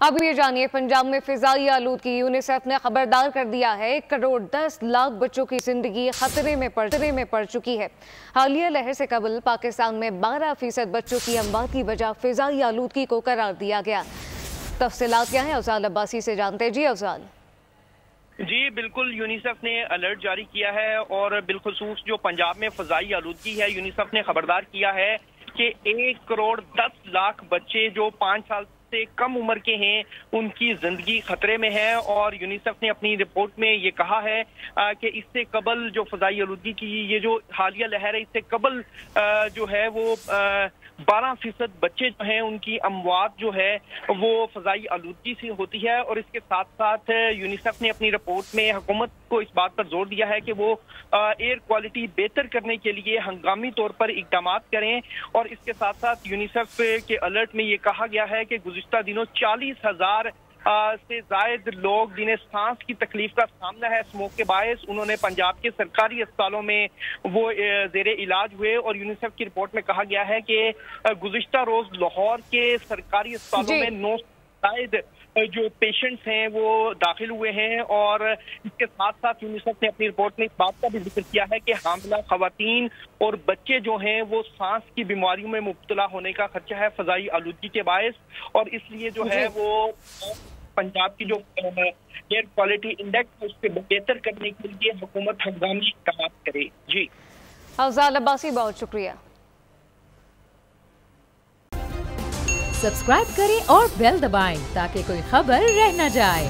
अब ये जानिए, पंजाब में फिजाई आलूदगी, यूनिसेफ ने खबरदार कर दिया है 1 करोड़ 10 लाख बच्चों की जिंदगी खतरे में पड़ चुकी है। हालिया लहर से कबल पाकिस्तान में 12% बच्चों की अमवात की वजह फिजाई आलूदगी को करार दिया गया। तफसीलात क्या है, अफजाल अब्बासी से जानते हैं। जी अफजाल। जी बिल्कुल, यूनिसेफ ने अलर्ट जारी किया है और बिलखुसूस जो पंजाब में फजाई आलूदगी है, यूनिसेफ ने खबरदार किया है कि 1 करोड़ 10 लाख बच्चे जो 5 साल से कम उम्र के हैं उनकी जिंदगी खतरे में है। और यूनिसेफ ने अपनी रिपोर्ट में ये कहा है कि इससे कबल जो फजाई आलूदगी की ये जो हालिया लहर है, इससे कबल जो है वो 12% बच्चे जो हैं उनकी अमवात जो है वो फजाई आलूदगी से होती है। और इसके साथ साथ यूनिसेफ ने अपनी रिपोर्ट में हुकूमत को इस बात पर जोर दिया है कि वो एयर क्वालिटी बेहतर करने के लिए हंगामी तौर पर इकदाम करें। और इसके साथ साथ यूनिसेफ के अलर्ट में ये कहा गया है कि गुज़िश्ता दिनों 40,000 से जायद लोग जिन्हें सांस की तकलीफ का सामना है स्मोक के बायस, उन्होंने पंजाब के सरकारी अस्पतालों में वो जेरे इलाज हुए। और यूनिसेफ की रिपोर्ट में कहा गया है कि गुज़िश्ता रोज लाहौर के सरकारी अस्पतालों में 9 शायद जो पेशेंट्स हैं वो दाखिल हुए हैं। और इसके साथ साथ यूनिसेफ ने अपनी रिपोर्ट में इस बात का भी जिक्र किया है कि हामिला खवातीन और बच्चे जो हैं वो सांस की बीमारियों में मुब्तला होने का खदशा है फजाई आलूदगी के बायस। और इसलिए जो है वो पंजाब की जो एयर क्वालिटी इंडेक्स है उससे बेहतर करने के लिए हुकूमत हंगामी इक़दाम करे। जी अफजाल अब्बासी, बहुत शुक्रिया। सब्सक्राइब करें और बेल दबाएं ताकि कोई खबर रह न जाए।